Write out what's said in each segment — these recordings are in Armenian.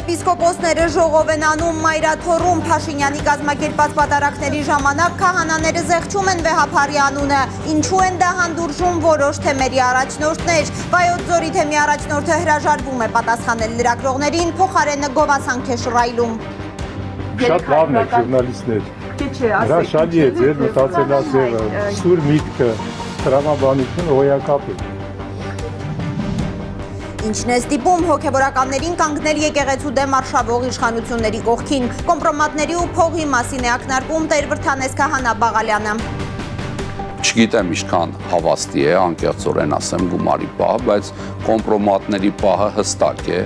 Եպիսկոպոսները ժողով են անում Մայրաթոռում Փաշինյանի կազմակերպած պատարակների ժամանակ քահանաները զեղչում են Վեհափարի անունը, ինչու են դա հանդուրժում որոշ թեմերի առաջնորդներ, Վայոց ձորի թեմի առաջնորդը հրաժարվում է պատասխանել լրագրողներին, փոխարենը գովասանք է շռայլում։ Շատ լավն եք ժուրնալիստներ, հրաշալի է ձեր մտածելաձևը, սուր միտքը, տրամաբանությունը հոյակապ է։ Ինչն է ստիպում հոգևորականներին կանգնել եկեղեցու դեմ արշավող իշխանությունների կողքին, կոմպրոմատների ու փողի մասին է ակնարկում Տեր Վրդանես քահանա Բաղալյանը։ Չգիտեմ ինչքան հավաստի է, անկեղծորեն ասեմ գումարի պահը, բայց կոմպրոմատների պահը հստակ է։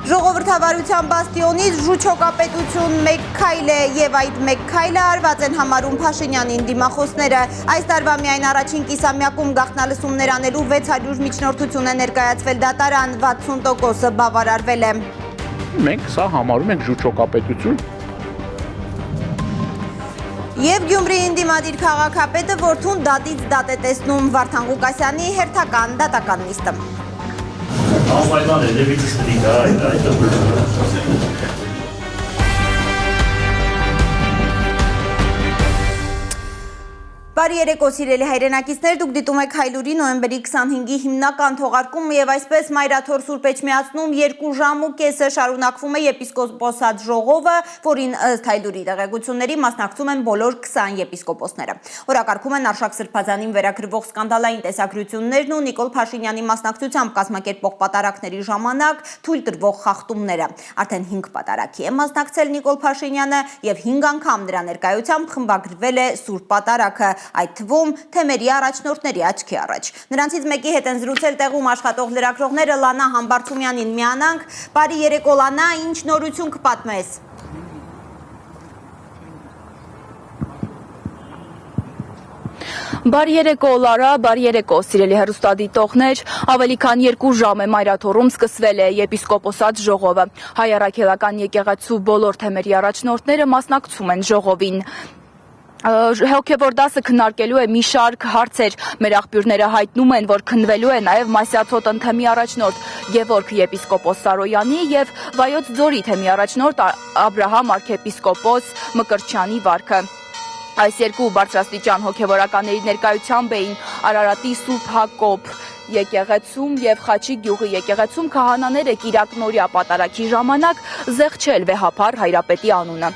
Ժողովրդավարության բաստիոնից ժուչոկապետություն մեկ քայլ է եւ այդ մեկ քայլը արված են համարում Փաշինյանին դիմախոսները։ Այս տարվա միայն առաջին կիսամյակում գաղտնալսումներ անելու 600 միջնորդություն է ներկայացվել դատարան, 60%-ը բավարարվել է։ Մենք սա համարում ենք ժուչոկապետություն։ Եվ Գյումրիի ընդդիմադիր քաղաքապետը որդուն դատից դատ է տեսնում Վարդան Ղուկասյանի հերթական դատական նիստը։ Անպայման է, դեպից ստիգ, Բարի երեկո սիրելի հայրենակիցներ, դուք դիտում եք Հայլուրի նոյեմբերի 25-ի հիմնական թողարկումը եւ այսպես Մայրաթոռ Սուրբ Էջմիածնում 2 ժամ ու կեսը շարունակվում է եպիսկոպոսատ ժողովը, որին ըստ Հայլուրի տեղեկությունների մասնակցում են բոլոր 20 եպիսկոպոսները։ Օրակարգում են Արշակ Սրբազանին վերագրվող սկանդալային տեսակրություններն ու Նիկոլ Փաշինյանի մասնակցությամբ կազմակերպող պատարակների ժամանակ թույլ տրվող խախտումները։ Արդեն 5 պատարակի է մասնակցել Նիկոլ Փաշինյանը եւ 5 անգամ նրա ներկայությամբ խմբագրվել է Սուրբ պատարակը, այդ թվում թեմերի առաջնորդների աչքի առաջ։ Նրանցից մեկի հետ են զրուցել տեղում աշխատող լրագրողները Լանա Համբարձումյանին միանանք։ Բարի երեկո Լանա, ինչ նորություն կպատմես։ Բարի երեկո Լարա, բարի երեկո սիրելի հեռուստադիտողներ, ավելի քան 2 ժամ է Մայրաթոռում սկսվել է եպիսկոպոսատ ժողովը։ Հայ առաքելական եկեղեցու բոլոր թեմերի առաջնորդները մասնակցում են ժողովին։ Հոգևոր դասը քննարկելու է մի շարք հարցեր, մեր աղբյուրները հայտնում են, որ քննվելու է նաև Մասյացոտ ընթեմի առաջնորդ Գևորգ եպիսկոպոս Սարոյանի եւ Վայոց ձորի թեմի առաջնորդ Աբրահամ արքեպիսկոպոս Մկրտչյանի վարքը։ Այս երկու բարձրաստիճան հոգևորականների ներկայությամբ էին Արարատի Սուրբ Հակոբ եկեղեցում եւ Խաչի գյուղի եկեղեցում քահանաները Կիրակնորյա պատարակի ժամանակ զեղչել Վեհափար Հայրապետի անունը։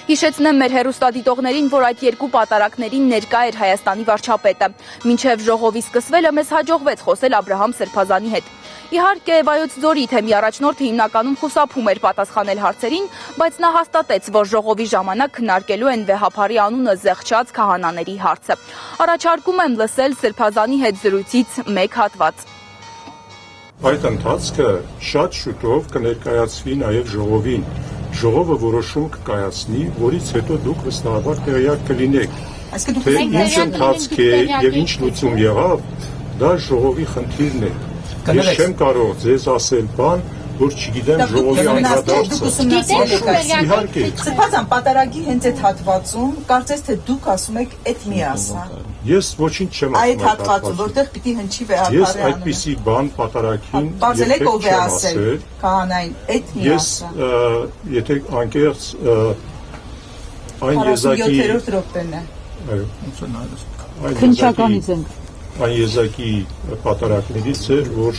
Հիշեցնեմ մեր հեռուստադիտողներին, որ այդ երկու պատարակներին ներկա էր Հայաստանի վարչապետը։ Մինչև ժողովի սկսվելը մեզ հաջողվեց խոսել Աբրահամ Սրբազանի հետ։ Իհարկե, Վայոց ձորի թեմի առաջնորդը հիմնականում խուսափում էր պատասխանել հարցերին, բայց նա հաստատեց, որ ժողովի ժամանակ քննարկելու են Վեհափարի անունը զեղչած քահանաների հարցը։ Առաջարկում եմ լսել Սրբազանի հետ զրույցից մեկ հատված։ Այդ ընթացքը շատ շուտով կներկայացվի նաև ժողովին։ Ժողովը որոշում կկայացնի, որից հետո դուք վստահաբար տեղյակ կլինեք, թե ինչ ընթացք է եւ ինչ լուծում եղավ, դա ժողովի խնդիրն է։ Ես չեմ կարող ձեզ ասել բան, որ չգիտեմ ժողովի անդրադարձը։ Իհարկե։ Սրբազան պատարագի հենց այդ հատվածում, կարծես թե դուք ասում եք այդ մի ասա։ Ես ոչինչ չեմ ասում այդ հատվածում, որտեղ պիտի հնչի Վեհափարի անունը։ Ես այդպիսի բան պատարագին երբեք չեմ ասել։ Քահանային այդ մի ասա։ Ես եթե անկեղծ այն եզակի 47-րդ րոպեն է։ Այո։ Քննչականից ենք։ Այն եզակի պատարակներից է, որ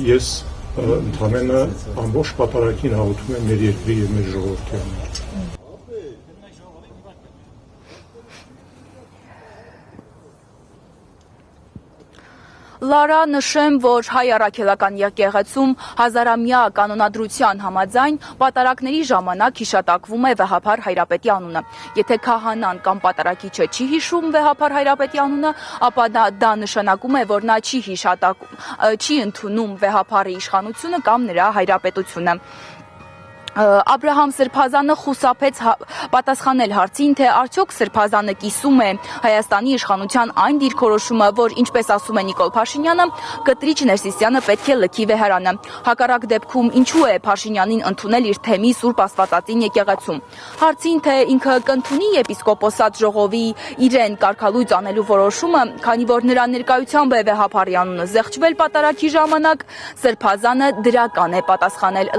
ես ընդհանրապես ամբողջ պատարակին հաղորդում եմ մեր երկրի եւ մեր ժողովրդի համար։ Լարա, նշեմ, որ հայ առաքելական եկեղեցում հազարամյա կանոնադրության համաձայն պատարակների ժամանակ հիշատակվում է Վեհափար Հայրապետի անունը։ Եթե քահանան կամ պատարակիչը չի հիշում Վեհափար Հայրապետի անունը, ապա դա նշանակում է, որ նա չի ընդունում Վեհափարի իշխանությունը կամ նրա հայրապետությունը։ Աբրահամ Սրբազանը խուսափեց պատասխանել հարցին, թե արդյոք Սրբազանը կիսում է Հայաստանի իշխանության այն դիրքորոշումը, որ ինչպես ասում է Նիկոլ Փաշինյանը, կտրիչ Ներսիսյանը պետք է լքի վեհարանը։ Հակառակ դեպքում ինչու է Փաշինյանին ընդունել իր թեմի Սուրբ Աստվածածին եկեղեցում։ Հարցին, թե ինքը կընդունի եպիսկոպոսատ ժողովի իրեն կարգալույծ անելու որոշումը, քանի որ նրա ներկայությամբ է վեհափարի անունը զեղչվել պատարագի ժամանակ, Սրբազանը դրական է պատասխանել։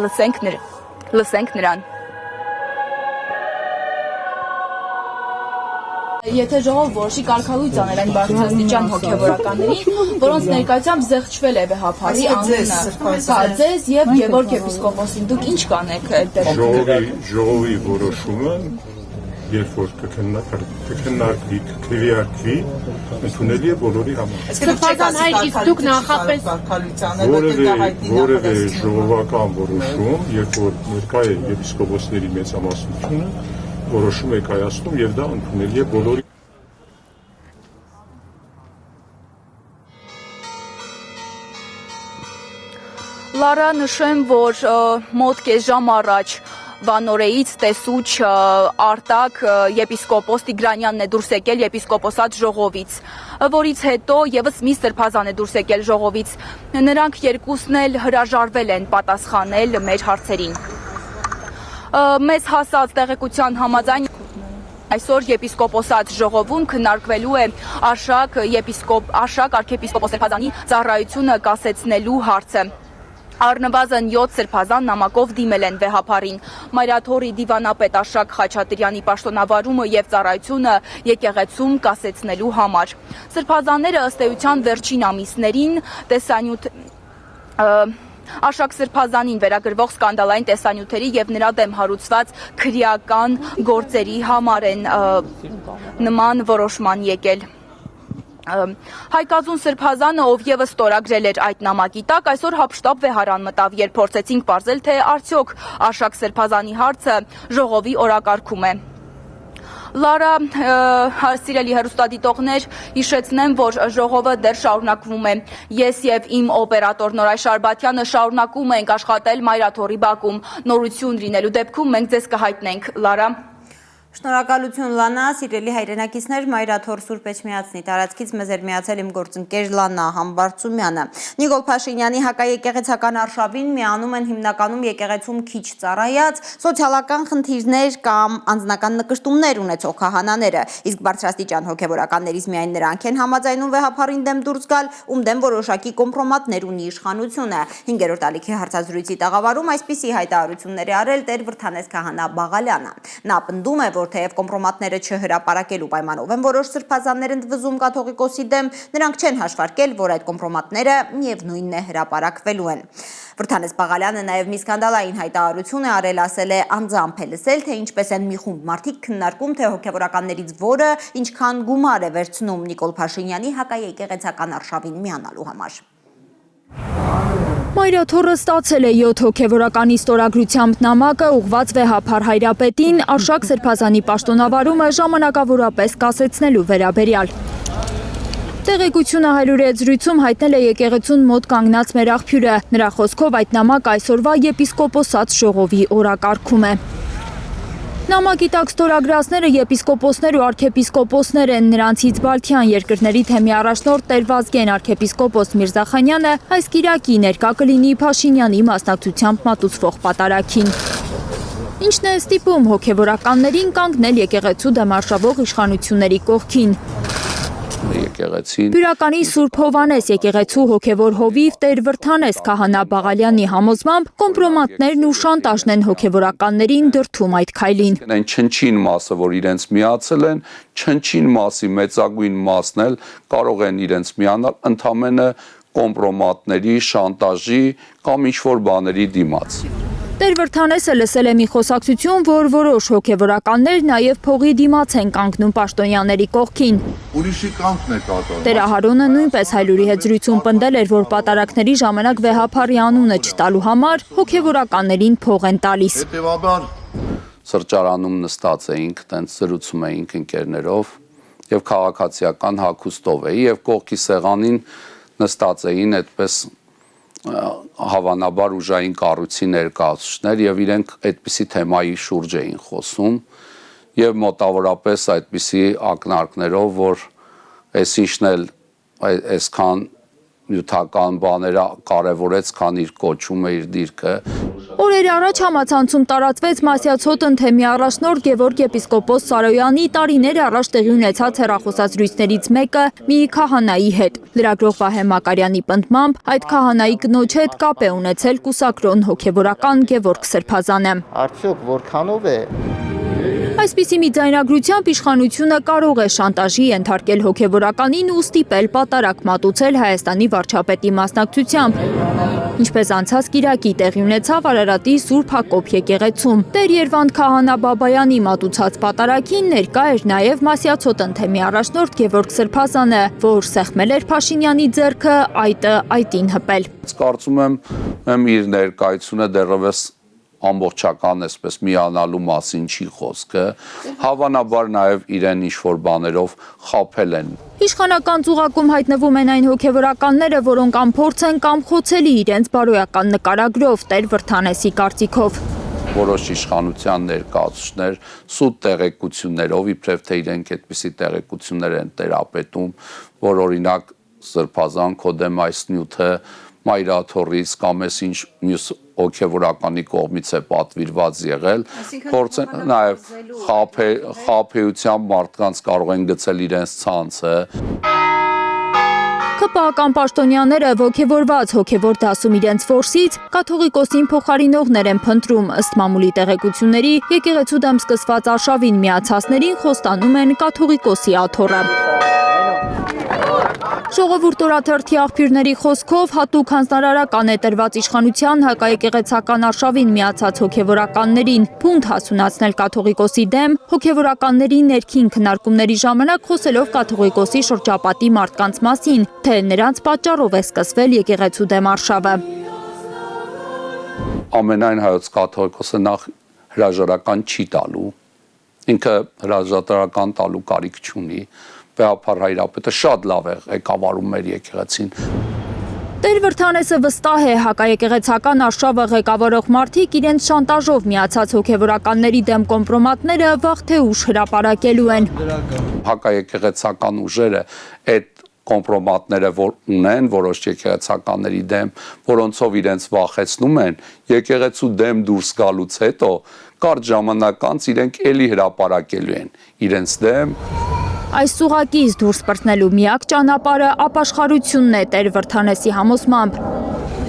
Լսենք նրան։ Եթե ժողով որոշի կարգալույծ անել այն բարձրաստիճան հոգևորականներին, որոնց ներկայությամբ զեղչվել է վեհափարի անունը, ձեզ եւ Գևորգ եպիսկոպոսին, դուք ինչ կանեք այդ դեպքում։ Ժողովի որոշումը, երբ որ կքննարկվի, քվեարկվի, ընդունելի է բոլորի համար։ Սրբազան հայր, իսկ դուք նախապես որևէ ժողովական որոշում, երբ որ ներկա է եպիսկոպոսների մեծամասնությունը, որոշում է կայացնում եւ դա ընդունելի է բոլորի։ Լարա, նշեմ, որ մոտ կես ժամ առաջ Վանորեից տեսուչ Արտակ եպիսկոպոս Տիգրանյանն է դուրս եկել եպիսկոպոսատ ժողովից, որից հետո եւս մի Սրբազան է դուրս եկել ժողովից։ Նրանք երկուսն էլ հրաժարվել են պատասխանել մեր հարցերին։ Մեզ հասած տեղեկության համաձայն այսօր եպիսկոպոսատ ժողովում քննարկվելու է Արշակ արքեպիսկոպոս Սրբազանի ծառայությունը կասեցնելու հարցը։ Առնվազն 7 Սրբազան նամակով դիմել են վեհափարին։ Մայրաթորի դիվանապետ Արշակ Խաչատրյանի պաշտոնավարումը եւ ծառայությունը եկեղեցում կասեցնելու համար։ Սրբազանները ըստ էության վերջին ամիսներին Արշակ Սրբազանին վերագրվող սկանդալային տեսանյութերի եւ նրա դեմ հարուցված քրեական գործերի համար են նման որոշման եկել։ Հայկազուն Սրբազանը, ով եւս ստորագրել էր այդ նամակի տակ, այսօր հապշտապ վեհարան մտավ, երբ փորձեցինք պարզել, թե արդյոք Արշակ Սրբազանի հարցը ժողովի օրակարգում է։ Լարա, սիրելի հեռուստադիտողներ, հիշեցնեմ, որ ժողովը դեռ շարունակվում է։ Ես եւ իմ օպերատոր Նորայ Շարբաթյանը շարունակում ենք աշխատել Մայրաթորի բակում։ Նորություն լինելու դեպքում մենք ձեզ կհայտնենք։ Լարա։ Շնորհակալություն Լանա, սիրելի հայրենակիցներ, Մայրաթոր Սուրբ Էջմիածնի տարածքից մեզ էր միացել իմ գործընկեր Լանա Համբարձումյանը։ Նիկոլ Փաշինյանի հակաեկեղեցական արշավին միանում են հիմնականում եկեղեցում քիչ ծառայած, սոցիալական խնդիրներ կամ անձնական նկշտումներ ունեցող քահանաները, իսկ բարձրաստիճան հոգևորականներից միայն նրանք են համաձայնում վեհափարին դեմ դուրս գալ, ում դեմ որոշակի կոմպրոմատներ ունի իշխանությունը։ 5-րդ ալիքի հարցազրույցի տաղավարում այսպիսի հայտարարություններ է արել տեր Վրդանես քահանա Բաղալյանը։ Նա պնդում է, որ թեև կոմպրոմատները չհրապարակելու պայմանով են որոշ սրբազաններ ընդվզում կաթողիկոսի դեմ, նրանք չեն հաշվարկել, որ այդ կոմպրոմատները միևնույնն է հրապարակվելու են։ Վրդանես Բաղալյանը նաև մի սկանդալային հայտարարություն է արել, ասել է անձամբ է լսել, թե ինչպես են մի խումբ մարդիկ քննարկում, թե հոգևորականներից որը ինչքան գումար է վերցնում Նիկոլ Փաշինյանի հակաեկեղեցական արշավին միանալու համար։ Մայրաթորը ստացել է 7 հոգևորականի ստորագրությամբ նամակը ուղղված վեհափար Հայրապետին Արշակ Սրբազանի պաշտոնավարումը ժամանակավորապես կասեցնելու վերաբերյալ։ Տեղեկությունը 100-ի զրույցում հայտնել է եկեղեցուն մոտ կանգնած մեր աղբյուրը։ Նրա խոսքով այդ նամակը այսօրվա եպիսկոպոսատ ժողովի օրակարգում է։ Նամակի տակ ստորագրածները եպիսկոպոսներ ու արքեպիսկոպոսներ են, նրանցից Բալթյան երկրների թեմի առաջնորդ Տեր Վազգեն արքեպիսկոպոս Միրզախանյանը այս կիրակի ներկա կլինի Փաշինյանի մասնակցությամբ մատուցվող պատարագին։ Ինչն է ստիպում հոգևորականներին կանգնել եկեղեցու դեմ արշավող իշխանությունների կողքին։ Բյուրականի Սուրբ Հովանես եկեղեցու հոգևոր հովիվ Տեր Վրդանես քահանա Բաղալյանի համոզմամբ կոմպրոմատներն ու շանտաժն են հոգևորականներին դրդում այդ քայլին։ Այն չնչին մասը, որ իրենց միացել են, չնչին մասի մեծագույն մասն էլ կարող են իրենց միանալ ընդամենը կոմպրոմատների, շանտաժի կամ ինչ-որ բաների դիմաց։ Տեր Վրդանեսը լսել է մի խոսակցություն, որ որոշ հոգևորականներ նաև փողի դիմաց են կանգնում պաշտոնյաների կողքին։ Ուրիշի կամքն է կատարում։ Տեր Ահարոնը նույնպես 100-ի հետ զրույցում պնդել էր, որ պատարագների ժամանակ վեհափարի անունը չտալու համար հոգևորականներին փող են տալիս։ Հետևաբար Սրճարանում նստած էինք, տենց զրուցում էինք ընկերներով եւ քաղաքացիական հագուստով էի եւ կողքի սեղանին նստած էին այդպես հավանաբար ուժային կառույցի ներկայացուցիչներ եւ իրենք այդպիսի թեմայի շուրջ էին խոսում եւ մոտավորապես այդպիսի ակնարկներով, որ այսինչն էլ այսքան նյութական բաները կարևորեց, քան իր կոչումը, իր դիրքը։ Օրեր առաջ համացանցում տարածվեց Մասյացոտ ընթեմի առաջնորդ Գևորգ եպիսկոպոս Սարոյանի տարիներ առաջ տեղի ունեցած հեռախոսազրույցներից մեկը մի քահանայի հետ։ Լրագրող Վահե Մակարյանի պնդմամբ այդ քահանայի կնոջ հետ կապ է ունեցել կուսակրոն հոգևորական Գևորգ Սրբազանը։ Արդյոք որքանով է։ Այսպիսի մի ձայնագրությամբ իշխանությունը կարող է շանտաժի ենթարկել հոգևորականին ու ստիպել պատարակ մատուցել Հայաստանի վարչապետի մասնակցությամբ։ Ինչպես անցած կիրակի տեղի ունեցավ Արարատի Սուրբ Հակոբ եկեղեցում։ Տեր Երվանդ քահանա Բաբայանի մատուցած պատարակին ներկա էր նաև Մասյացոտ ընթեմի առաջնորդ Գևորգ Սրբազանը, որ սեղմել էր Փաշինյանի ձեռքը, այտը այտին հպել։ Կարծում եմ իր ներկայությունը դեռևս ամբողջական այսպես միանալու մասին չի խոսքը, հավանաբար նաև իրեն ինչ-որ բաներով խաբել են։ Իշխանական ծուղակում հայտնվում են այն հոգևորականները, որոնք կամ փորձ են կամ խոցելի իրենց բարոյական նկարագրով, Տեր Վրթանեսի կարծիքով։ Որոշ իշխանության ներկայացուցիչներ սուտ տեղեկություններով, իբրև թե իրենք այդպիսի տեղեկություններ են տերապետում, որ օրինակ Սրբազան քո դեմ այս նյութը մայրաթորից կամ ինչ մյուս հոգևորականի կողմից է պատվիրված եղել, փորձեն նաև խաբեությամբ մարդկանց կարող են գցել իրենց ցանցը։ ԿՊԱ-ական պաշտոնյաները ոգևորված հոգևոր դասում իրենց որսից կաթողիկոսին փոխարինողներ են փնտրում, ըստ մամուլի տեղեկությունների եկեղեցու դեմ սկսված արշավին միացածներին խոստանում են կաթողիկոսի աթոռը։ Ժողովուրդ օրաթերթի աղբյուրների խոսքով հատուկ հանձնարարական է տրված իշխանության հակաեկեղեցական արշավին միացած հոգևորականներին փունդ հասունացնել կաթողիկոսի դեմ, հոգևորականների ներքին քննարկումների ժամանակ խոսելով կաթողիկոսի շրջապատի մարդկանց մասին, թե նրանց պատճառով է սկսվել եկեղեցու դեմ արշավը։ Ամենայն հայոց կաթողիկոսը նախ հրաժարական չի տալու, ինքը հրաժարական տալու կարիք չունի, Բեհափար Հայրապետը շատ լավ է ղեկավարում մեր եկեղեցին։ Տեր Վրթանեսը վստահ է հակաեկեղեցական արշավը ղեկավարող մարդիկ իրենց շանտաժով միացած հոգևորականների դեմ կոմպրոմատները վաղ թե ուշ հրապարակելու են։ Հակաեկեղեցական ուժերը այդ կոմպրոմատները որ ունեն որոշ եկեղեցականների դեմ, որոնցով իրենց վախեցնում են, եկեղեցու դեմ դուրս գալուց հետո կարճ ժամանակ անց իրենք էլի հրապարակելու են իրենց դեմ։ Այս ծուղակից դուրս պրծնելու միակ ճանապարհը ապաշխարությունն է Տեր Վրթանեսի համոզմամբ։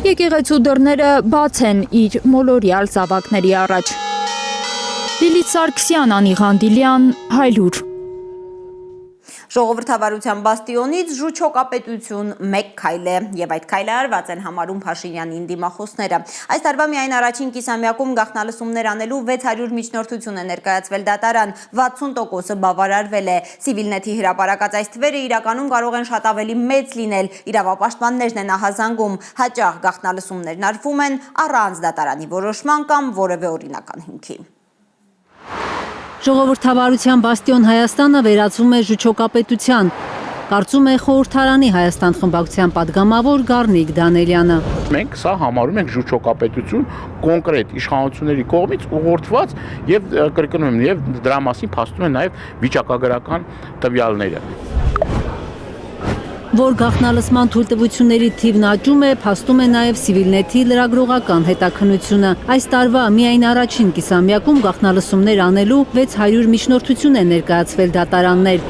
Եկեղեցու դռները բաց են իր մոլորյալ զավակների առաջ։ Լիլիթ Սարգսյան, Անի Ղանդիլյան, Հայլուր։ Ժողովրդավարության բաստիոնից ժուչոկապետություն մեկ քայլ է եւ այդ քայլը արված են համարում Փաշինյանին դիմախոսները։ Այս տարվա միայն առաջին կիսամյակում գաղտնալսումներ անելու 600 միջնորդություն է ներկայացվել դատարան, 60%-ը բավարարվել է։ Civilnet-ի հրապարակած այս թվերը իրականում կարող են շատ ավելի մեծ լինել, իրավապաշտպաններն են ահազանգում, հաճախ գաղտնալսումներն արվում են առանց դատարանի որոշման կամ որևէ օրինական հիմքի։ Ժողովրդավարության բաստիոն Հայաստանը վերածվում է ժուչոկապետության, կարծում է խորհրդարանի Հայաստան խմբակցության падգամավոր Գառնիկ Դանելյանը։ Մենք սա համարում ենք ժուչոկապետություն կոնկրետ իշխանությունների կողմից ուղղորդված եւ կրկնում եմ եւ դրա մասին փաստում են նաեւ վիճակագրական տվյալները։ Որ գաղտնալսման թույլտվությունների թիվն աճում է, փաստում է նաև Civilnet-ի լրագրողական հետաքննությունը։ Այս տարվա միայն առաջին կիսամյակում գաղտնալսումներ անելու 600 միջնորդություն է ներկայացվել դատարաններ։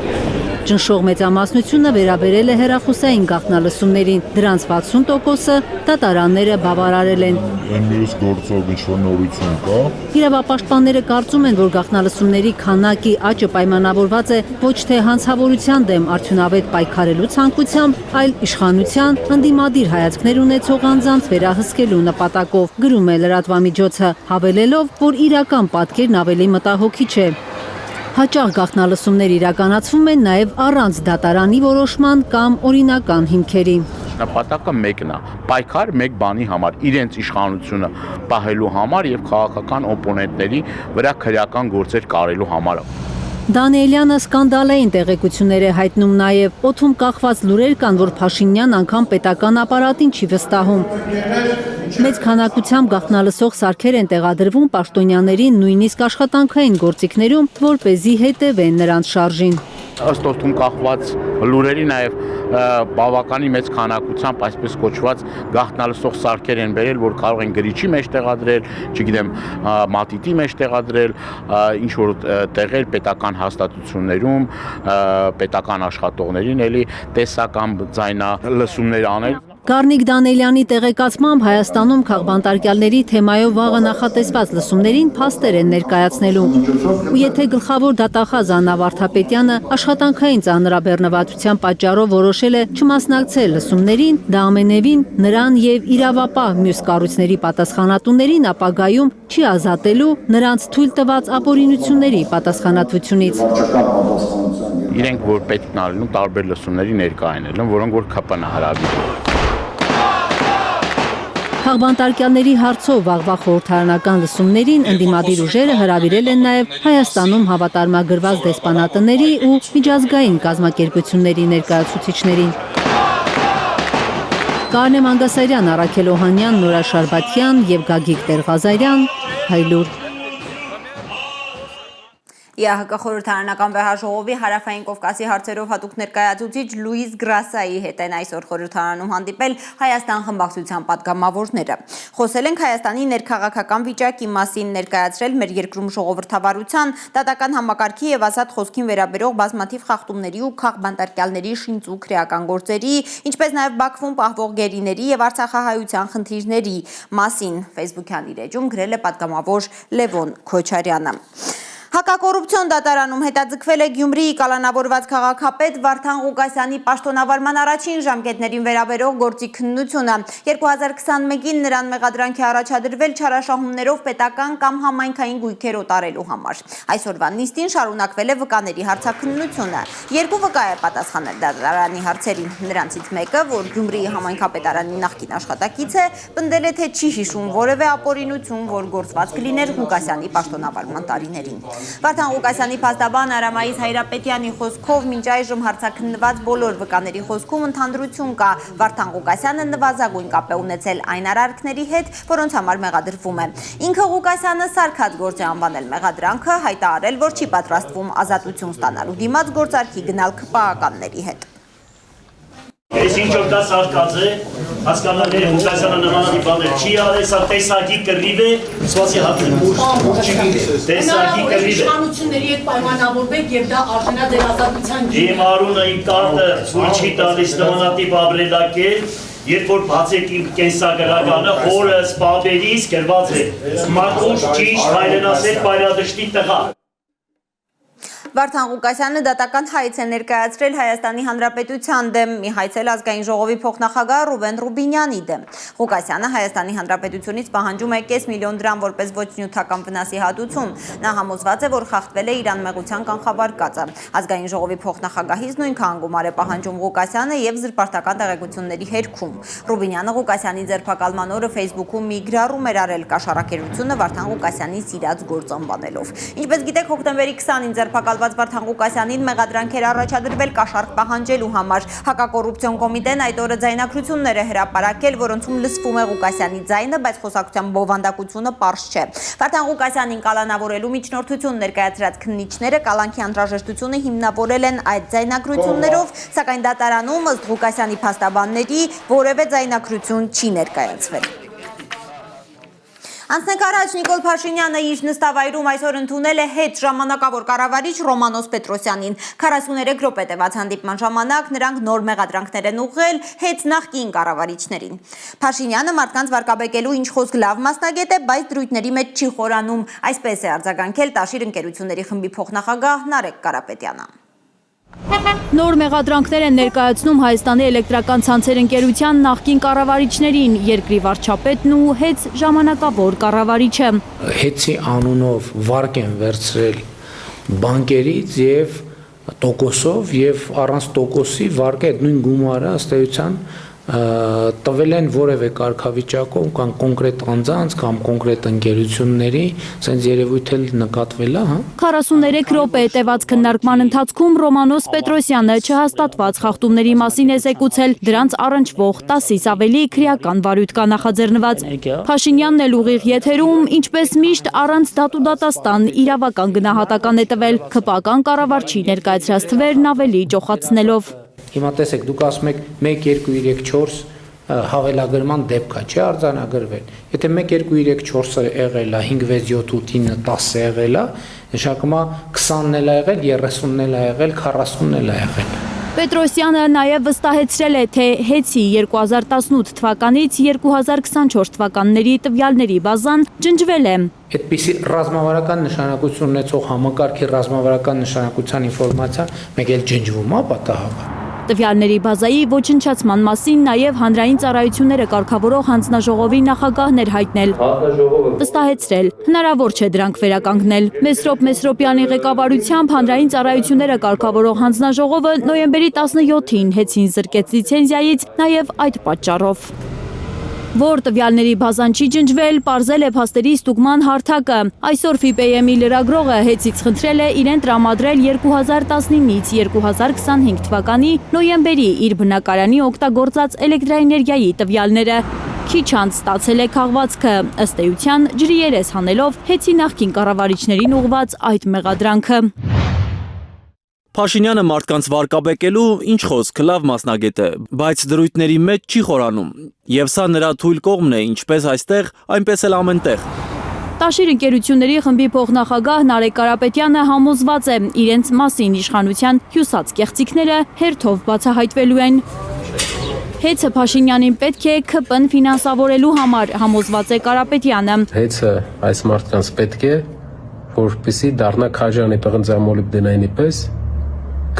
Ճնշող մեծամասնությունը վերաբերել է հեռախոսային գաղտնալսումներին, դրանց 60%-ը դատարանները բավարարել են։ Այն մյուս գործով ինչ-որ նորություն կա։ Իրավապաշտպանները կարծում են, որ գաղտնալսումների քանակի աճը պայմանավորված է ոչ թե հանցավորության դեմ արդյունավետ պայքարելու ցանկությամբ, այլ իշխանության ընդդիմադիր հայացքներ ունեցող անձանց վերահսկելու նպատակով, գրում է լրատվամիջոցը, հավելելով, որ իրական պատկերն ավելի մտահոգիչ է։ Հաճախ գաղտնալսումներ իրականացվում են նաև առանց դատարանի որոշման կամ օրինական հիմքերի։ Նպատակը մեկն է՝ պայքար մեկ բանի համար, իրենց իշխանությունը պահելու համար եւ քաղաքական օպոնենտների վրա քրեական գործեր կարելու համար։ Դանիելյանը սկանդալային տեղեկություններ է հայտնում նաև, օդում կախված լուրեր կան, որ Փաշինյան անգամ պետական ապարատին չի վստահում։ Մեծ քանակությամբ գաղտնալսող սարքեր են տեղադրվում պաշտոնյաներին նույնիսկ աշխատանքային գործիքներում, որպեսզի հետևեն նրանց շարժին։ Ըստ օդում կախված լուրերի նաև բավականին մեծ քանակությամբ այսպես կոչված գաղտնալսող սարքեր են բերել, որ կարող են գրիչի մեջ տեղադրել, չգիտեմ, մատիտի մեջ տեղադրել, ինչ որ տեղեր պետական հաստատություններում, պետական աշխատողներին էլի տեսական ձայնալսումներ անել։ Գառնիկ Դանիելյանի տեղեկացմամբ Հայաստանում քաղբանտարկյալների թեմայով վաղը նախատեսված լսումներին փաստեր են ներկայացնելու։ Ու եթե գլխավոր դատախազ Աննա Վարդապետյանը աշխատանքային ծանրաբեռնվածության պատճառով որոշել է չմասնակցել լսումներին, դա ամենևին նրան եւ իրավապահ մյուս կառույցների պատասխանատուներին ապագայում չի ազատելու նրանց թույլ տված ապօրինությունների պատասխանատվությունից։ Իրենք որ պետք է անելու տարբեր լսումների ներկա են ելնում, որոնք որ ԿՊՆ հրավիրել։ Քաղբանտարկյալների հարցով վաղվա խորհրդարանական լսումներին ընդդիմադիր ուժերը հրավիրել են նաև Հայաստանում հավատարմագրված դեսպանատների ու միջազգային կազմակերպությունների ներկայացուցիչներին։ Կարնե Մանգասարյան, Առաքել Օհանյան, Նորա Շարբաթյան եւ Գագիկ Տեր-Ղազարյան, Հայլուր։ ԵԱՀԿ խորհրդարանական վեհաժողովի հարավային Կովկասի հարցերով հատուկ ներկայացուցիչ Լուիս Գրասայի հետ են այսօր խորհրդարանում հանդիպել Հայաստան խմբակցության պատգամավորները։ Խոսել ենք Հայաստանի ներքաղաքական վիճակի մասին, ներկայացրել մեր երկրում ժողովրդավարության, դատական համակարգի եւ ազատ խոսքին վերաբերող բազմաթիվ խախտումների ու քաղբանտարկյալների շինծու քրեական գործերի, ինչպես նաեւ Բաքվում պահվող գերիների եւ արցախահայության խնդիրների մասին Facebook-յան իր էջում գրել է պատգամավոր Լևոն Քոչարյանը։ Հակակոռուպցիոն դատարանում հետաձգվել է Գյումրիի կալանավորված քաղաքապետ Վարդան Ղուկասյանի պաշտոնավարման առաջին ժամկետներին վերաբերող գործի քննությունը։ 2021-ին նրան մեղադրանք է առաջադրվել չարաշահումներով պետական կամ համայնքային գույքեր օտարելու համար։ Այսօրվա նիստին շարունակվել է վկաների հարցաքննությունը։ Երկու վկա է պատասխանել դատարանի հարցերին։ Նրանցից մեկը, որ Գյումրիի համայնքապետարանի նախկին աշխատակից է, պնդել է, թե չի հիշում որևէ ապօրինություն, որ գործված կլիներ Ղուկասյանի պաշտոնավարման տարիներին։ Վարդան Ղուկասյանի փաստաբան Արամայիս Հայրապետյանի խոսքով մինչ այժմ հարցաքննված բոլոր վկաների խոսքում ընդհանրություն կա։ Վարդան Ղուկասյանը նվազագույն կապ է ունեցել այն արարքների հետ, որոնց համար մեղադրվում է։ Ինքը Ղուկասյանը սարքած գործ է անվանել մեղադրանքը, հայտարարել, որ չի պատրաստվում ազատություն ստանալու դիմաց գործարքի գնալ ԿՊԱ-ականների հետ։ Ես ինչ որ դա սարկած է, հասկանալի է Ղուկասյանը նմանատիպ բաներ չի արել, սա տեսակի կռիվ է, սպասի հատվում տեսակի կռիվ է։ Իշխանությունների հետ պայմանավորվեք եւ դա արժանա դեր ազատության Իմ արունը իմ կարտը ցույց չի տալիս նմանատիպ ապրելակերպ, երբ որ բացեք իմ կենսագրականը, օրը սպաբերից գրված է մաքուր ճիշտ հայրենասեր բայրադշտի տղա։ Վարդան Ղուկասյանը դատական հայց է ներկայացրել Հայաստանի Հանրապետության դեմ, մի հայց էլ ազգային ժողովի փոխնախագահ Ռուբեն Ռուբինյանի դեմ։ Ղուկասյանը Հայաստանի Հանրապետությունից պահանջում է 5 միլիոն դրամ որպես ոչ նյութական վնասի հատուցում։ Նա համոզված է, որ խախտվել է իր անմեղության կանխավարկածը։ Ազգային ժողովի փոխնախագահից նույնքան գումար է պահանջում Ղուկասյանը եւ զրպարտական տեղեկությունների հերքում։ Ռուբինյանը Ղուկասյանի ձերբակալման օրը Facebook-ում մի գրառում էր արել կաշառակերությունը Վարդան Ղուկասյանի սիրած գործ անվանելով։ Ինչպես գիտեք, հոկտեմբերի 20-ին ձերբակալված Վարդան Ղուկասյանին մեղադրանքեր առաջադրվել կաշառք պահանջելու համար։ Հակակոռուպցիոն կոմիտեն այդ օրը ձայնագրություններ է հրապարակել, որոնցում լսվում է Ղուկասյանի ձայնը, բայց խոսակցության բովանդակությունը պարզ չէ։ Վարդան Ղուկասյանին կալանավորելու միջնորդություն ներկայացրած քննիչները կալանքի անհրաժեշտությունը հիմնավորել են այդ ձայնագրություններով, սակայն դատարանում ըստ Ղուկասյանի փաստաբանների որևէ ձայնագրություն չի ներկայացվել։ Անցնենք առաջ, Նիկոլ Փաշինյանը իր նստավայրում այսօր ընդունել է հետ ժամանակավոր կառավարիչ Ռոմանոս Պետրոսյանին։ 43 րոպե տևած հանդիպման ժամանակ նրանք նոր մեղադրանքներ են ուղղել հետ նախկին կառավարիչներին։ Փաշինյանը մարդկանց վարկաբեկելու ինչ խոսք լավ մասնագետ է, բայց դրույթների մեջ չի խորանում, այսպես է արձագանքել Տաշիր ընկերությունների խմբի փոխնախագահ Նարեկ Կարապետյանը։ Նոր մեղադրանքներ են ներկայացնում Հայաստանի էլեկտրական ցանցեր ընկերության նախկին կառավարիչներին, երկրի վարչապետն ու հետ ժամանակավոր կառավարիչը։ Հետի անունով վարկ են վերցրել բանկերից եւ տոկոսով եւ առանց տոկոսի վարկը այդ նույն գումարը ըստ էության տվել են որևէ կարգավիճակով կամ կոնկրետ անձանց կամ կոնկրետ ընկերությունների, ասենց երևույթ էլ նկատվել է, հա։ 43 րոպե տևած քննարկման ընթացքում Ռոմանոս Պետրոսյանը չհաստատված խախտումների մասին է զեկուցել, դրանց առնչվող 10-ից ավելի քրեական վարույթ կա նախաձեռնված։ Փաշինյանն էլ ուղիղ եթերում, ինչպես միշտ առանց դատու դատաստան իրավական գնահատական է տվել, ՔՊԱ-կան կառավարչի ներկայացրած թվերն ավելի ճոխացնելով։ Հիմա տեսեք, դուք ասում եք 1, 2, 3, 4 հավելագրման դեպք է, չի արձանագրվել։ Եթե 1, 2, 3, 4-ը եղել է, 5, 6, 7, 8, 9, 10-ը եղել է, նշանակում է 20-ն էլ է եղել, 30-ն էլ է եղել, 40-ն էլ է եղել։ Պետրոսյանը նաև վստահեցրել է, թե հեծի 2018 թվականից 2024 թվականների տվյալների բազան ջնջվել է։ Այդպիսի ռազմավարական նշանակություն ունեցող համակարգի ռազմավարական նշանակության ինֆորմացիա մեկ էլ ջնջվում է պատահաբար։ Տվյալների բազայի ոչնչացման մասին նաև հանրային ծառայությունները կարգավորող հանձնաժողովի նախագահն էր հայտնել։ Վստահեցրել, հնարավոր չէ դրանք վերականգնել։ Մեսրոպ Մեսրոպյանի ղեկավարությամբ հանրային ծառայությունները կարգավորող հանձնաժողովը նոյեմբերի 17-ին հեծին զրկեց լիցենզիայից նաև այդ պատճառով։ Որ տվյալների բազան չի ջնջվել, պարզել է փաստերի ստուգման հարթակը։ Այսօր FIPM-ի լրագրողը հեծից խնդրել է իրեն տրամադրել 2019-ից 2025 թվականի նոյեմբերի իր բնակարանի օգտագործած էլեկտրաէներգիայի տվյալները։ Քիչ անց ստացել է քաղվածքը, ըստ էության ջրի երես հանելով հեծի նախկին կառավարիչներին ուղղված այդ մեղադրանքը։ Փաշինյանը մարդկանց վարկաբեկելու ինչ խոսք, լավ մասնագետ է, բայց դրույթների մեջ չի խորանում, եւ սա նրա թույլ կողմն է, ինչպես այստեղ, այնպես էլ ամենտեղ։ Տաշիր ընկերությունների խմբի փոխնախագահ Նարեկ Կարապետյանը համոզված է, իրենց մասին իշխանության հյուսած կեղծիքները հերթով բացահայտվելու են։ Հեծը Փաշինյանին պետք է ՔՊ-ն ֆինանսավորելու համար, համոզված է Կարապետյանը։ Հեծը այս մարդկանց պետք է, որպեսզի դառնա քաջանի պղնձամոլիբդենայինի պես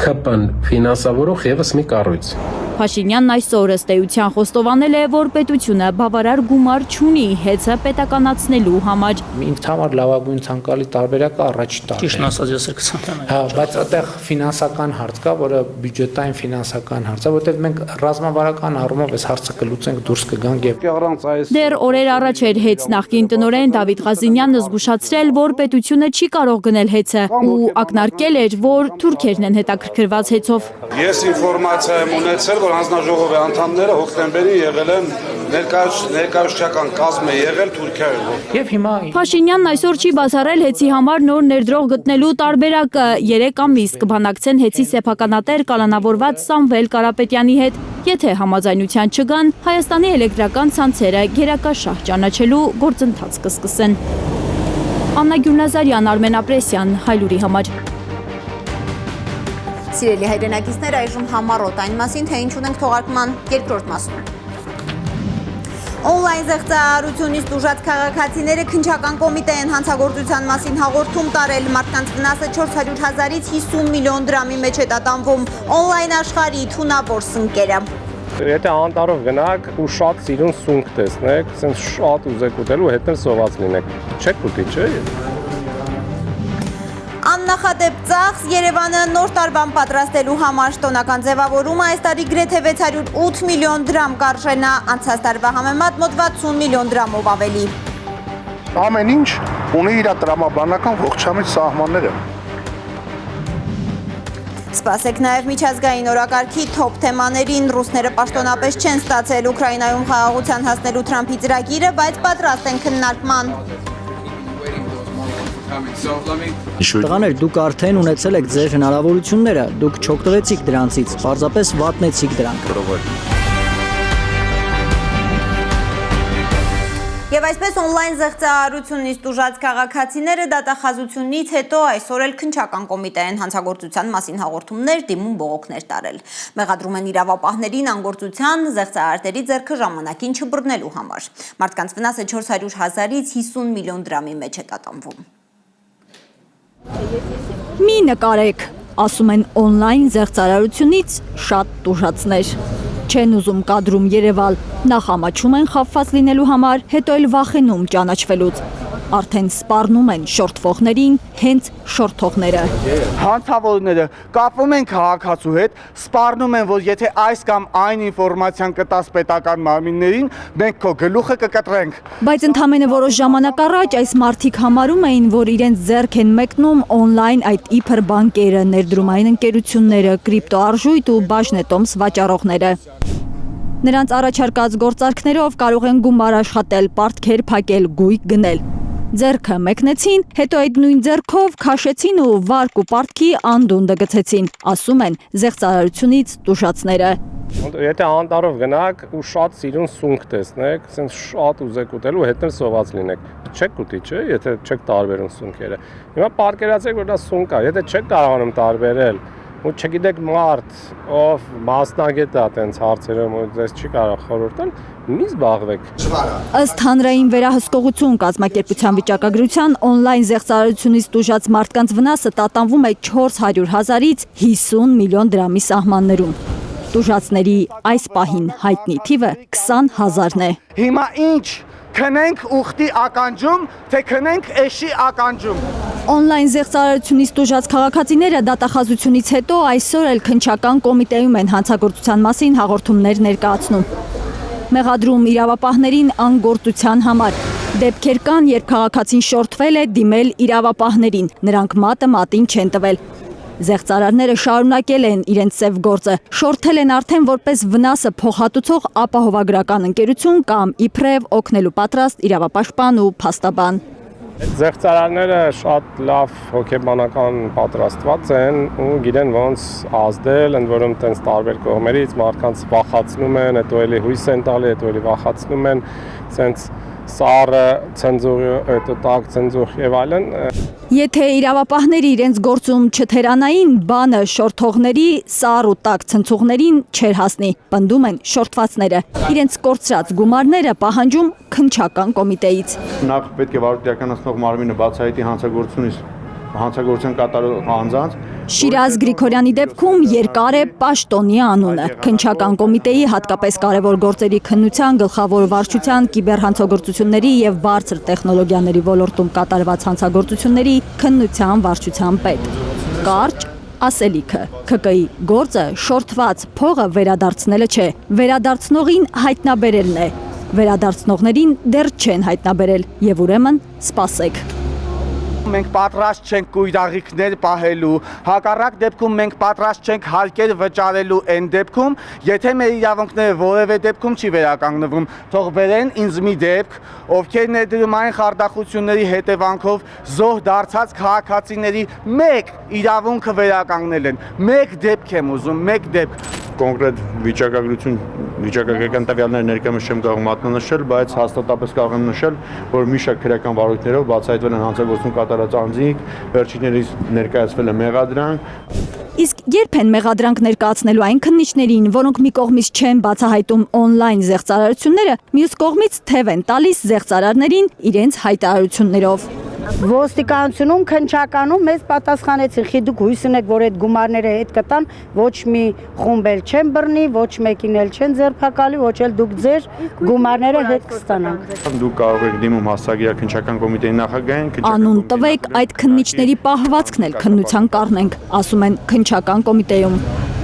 ՔՊ-ն ֆինանսավորող եւս մի կառույց։ Փաշինյանն այսօր ըստ էության խոստովանել է, որ պետությունը բավարար գումար չունի հեծը պետականացնելու համար։ Ինձ համար լավագույն ցանկալի տարբերակը առաջ տարի։ Ճիշտն ասած ես 20 Հա, բայց այդտեղ ֆինանսական հարց կա, որը բյուջետային ֆինանսական հարց է, որտեղ մենք ռազմավարական առումով այս հարցը կլուծենք, դուրս կգանք եւ առանց այս Դեռ օրեր առաջ էր հեծ նախկին տնօրեն Դավիթ Ղազինյանն զգուշացրել, որ պետությունը չի կարող գնել հեծը ու ակնարկել էր, որ թուրքերն են հետաքրքրված հեծով։ Ես ինֆորմացիա եմ ունեցել, որ հանձնաժողովի անդամները հոկտեմբերին եղել են ներկայացուցչական կազմ է եղել Թուրքիայում։ Եվ հիմա Փաշինյանն այսօր չի բացառել հեծի համար նոր ներդրող գտնելու տարբերակը 3 ամիս կբանակցեն հեծի սեփականատեր կալանավորված Սամվել Կարապետյանի հետ։ Եթե համաձայնության չգան, Հայաստանի էլեկտրական ցանցերը գերակաշահ ճանաչելու գործընթաց կսկսեն։ Աննա Գյուլնազարյան, Արմեն Ապրեսյան, Հայլուրի համար։ Սիրելի հայրենակիցներ, այժմ համառոտ այն մասին, թե ինչ ունենք թողարկման երկրորդ մասում։ Օնլայն զեղծարարությունից տուժած քաղաքացիները քննչական կոմիտե են հանցագործության մասին հաղորդում տարել, մարդկանց վնասը 400 հազարից 50 միլիոն դրամի մեջ է տատանվում օնլայն աշխարհի թունավոր սնկերը։ Եթե անտարով գնաք ու շատ սիրուն սունկ տեսնեք, ասենց շատ ուզեք ուտելու, հետո սոված լինեք։ Չեք ուտի, չէ՞։ Աննախադեպ ծախս Երևանը նոր տարվան պատրաստելու համար տոնական ձևավորումը այս տարի գրեթե 608 միլիոն դրամ կարժենա, անցած տարվա համեմատ մոտ 60 միլիոն դրամով ավելի։ Ամեն ինչ ունի իր տրամաբանական ողջամիտ սահմանները։ Սպասեք նաև միջազգային օրակարգի թոփ թեմաներին, ռուսները պաշտոնապես չեն ստացել Ուկրաինայում խաղաղության հասնելու Թրամփի ծրագիրը, բայց պատրաստ են քննարկման։ Տղաներ, դուք արդեն ունեցել եք ձեր հնարավորությունները, դուք չօգտվեցիք դրանցից, պարզապես վատնեցիք դրանք։ Եվ այսպես օնլայն զեղծարարությունից տուժած քաղաքացիները դատախազությունից հետո այսօր էլ քննչական կոմիտե են հանցագործության մասին հաղորդումներ, դիմում բողոքներ տարել։ Մեղադրում են իրավապահներին անգործության, զեղծարարների ձեռքը ժամանակին չբռնելու համար։ Մարդկանց վնասը 400 հազարից 50 միլիոն դրամի մեջ է տատանվում։ Մի նկարեք, ասում են օնլայն զեղծարարությունից շատ տուժածներ։ Չեն ուզում կադրում երևալ, նախ ամաչում են խաբված լինելու համար, հետո էլ վախենում ճանաչվելուց։ Արդեն սպառնում են շորթվողներին հենց շորթողները։ Հանցավորները կապվում են քաղաքացու հետ, սպառնում են, որ եթե այս կամ այն ինֆորմացիան կտաս պետական մարմիններին, մենք քո գլուխը կկտրենք։ Բայց ընդամենը որոշ ժամանակ առաջ այս մարդիկ համարում էին, որ իրենց ձեռք են մեկնում օնլայն այդ իբր բանկերը, ներդրումային ընկերությունները, կրիպտոարժույթ ու բաժնետոմս վաճառողները։ Նրանց առաջարկած գործարքներով կարող են գումար աշխատել, պարտքեր փակել, գույք գնել։ Ձեռքը մեկնեցին, հետո այդ նույն ձեռքով քաշեցին ու վարկ ու պարտքի անդունդը գցեցին, ասում են զեղծարարությունից տուժածները։ Եթե անտարով գնաք ու շատ սիրուն սունկ տեսնեք, ասենց շատ ուզեք ուտելու, հետո սոված լինեք։ Չեք ուտի, չէ՞, եթե չեք տարբերում սունկերը։ Հիմա պարկերացեք, որ դա սունկ է, եթե չեք կարողանում տարբերել, ու չգիտեք մարդ, ով մասնագետ է այդպես հարցերում, ու ձեզ չի կարող խորհուրդել, մի զբաղվեք։ Ըստ հանրային վերահսկողություն կազմակերպության վիճակագրության օնլայն զեղծարարությունից տուժած մարդկանց վնասը տատանվում է 400,000-ից 50 միլիոն դրամի սահմաններում։ Տուժածների այս պահին հայտնի թիվը 20,000-ն է։ Հիմա ինչ, քնենք ուխտի ականջում, թե քնենք էշի ականջում։ Օնլայն զեղծարարությունից տուժած քաղաքացիները դատախազությունից հետո այսօր էլ քննչական կոմիտեում են հանցագործության մասին հաղորդումներ ներկայացնում։ Մեղադրում իրավապահներին անգործության համար։ Դեպքեր կան, երբ քաղաքացին շորթվել է դիմել իրավապահներին, նրանք մատը մատին չեն տվել։ Զեղծարարները շարունակել են իրենց ծև գործը, շորթել են արդեն որպես վնասը փոխհատուցող ապահովագրական ընկերություն կամ իբրև օգնելու պատրաստ իրավապաշտպան ու փաստաբան։ Զեղծարարները շատ լավ հոգեբանական պատրաստված են ու գիտեն ոնց ազդել, ընդ որում տենց տարբեր կողմերից մարդկանց վախացնում են, հետո էլի հույս են տալի, հետո էլի վախացնում են, սենց սառը ցենզուրը, հետո տակ ցենզուր եւ այլն։ Եթե իրավապահները իրենց գործում չթերանային, բանը շորթողների, սառ ու տակ ցնցուղներին չեր հասնի, պնդում են շորթվածները։ Իրենց կորցրած գումարները պահանջում քննչական կոմիտեից։ Նախ պետք է վարույթ իրականացնող մարմինը բացահայտի հանցագործության կատարող անձանց։ Շիրազ Գրիգորյանի դեպքում երկար է պաշտոնի անունը։ Քննչական կոմիտեի հատկապես կարևոր գործերի քննության, գլխավոր վարչության, կիբերհանցագործությունների եւ բարձր տեխնոլոգիաների ոլորտում կատարված հանցագործությունների քննության վարչության պետ։ Կարճ ասելիքը ՔԿ-ի գործը շորթված փողը վերադարձնելը չէ, վերադարձնողին հայտնաբերելն է։ Վերադարձնողներին դեռ չեն հայտնաբերել եւ ուրեմն սպասեք։ Մենք պատրաստ չենք կույրաղիքներ պահելու, հակառակ դեպքում մենք պատրաստ չենք հարկեր վճարելու այն դեպքում, եթե մեր իրավունքները որևէ դեպքում չի վերականգնվում, թող բերեն ինձ մի դեպք, ովքեր ներդրումային խարդախությունների հետևանքով զոհ դարձած քաղաքացիների մեկ իրավունքը վերականգնել են։ Մեկ դեպք եմ ուզում, մեկ դեպք։ Կոնկրետ վիճակագրական տվյալներ ներկայումս չեմ կարող մատնանշել, բայց հաստատապես կարող եմ նշել, որ մի շարք քրեական վարույթներով բացահայտվել են հանցագործություն կատարած անձինք, վերջիններիս ներկայացվել է մեղադրանք։ Իսկ երբ են մեղադրանք ներկայացնելու այն քննիչներին, որոնք մի կողմից չեն բացահայտում օնլայն զեղծարարությունները, մյուս կողմից թև են տալիս զեղծարարներին իրենց հայտարարություններով։ Ոստիկանությունում քննչականում մեզ պատասխանեցին, խի դուք հույս ունեք, որ այդ գումարները հետ կտան, ոչ մի խումբ էլ չեն բռնի, ոչ մեկին էլ չեն ձերբակալի, ոչ էլ դուք ձեր գումարները հետ կստանաք։ Դուք կարող եք դիմում հասարակական քննչական կոմիտեի նախագահին, Անուն տվեք, այդ քննիչների պահվածքն էլ քննության կառնենք, ասում են քննչական կոմիտեում։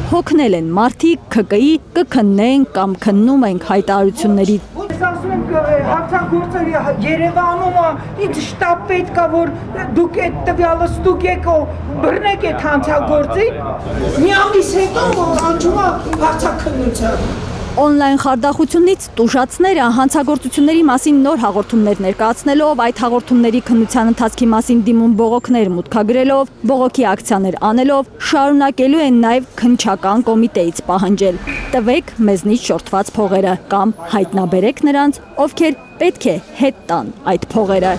Հոգնել են մարդիկ ՔԿ-ի կքննեն կամ քննում ենք հայտարարությունների։ Ասում եմ հանցագործների Երևանում ինձ շտապ պետք է որ դուք այդ տվյալը ստուգեք ու բռնեք այդ հանցագործին։ Մի ամիս հետո անջում է հարցաքննության։ Օնլայն խարդախությունից տուժածները հանցագործությունների մասին նոր հաղորդումներ ներկայացնելով, այդ հաղորդումների քննության ընթացքի մասին դիմում բողոքներ մուտքագրելով, բողոքի ակցիաներ անելով, շարունակելու են նաև քննչական կոմիտեից պահանջել։ Տվեք մեզնից շորթված փողերը կամ հայտնաբերեք նրանց, ովքեր պետք է հետ տան այդ փողերը։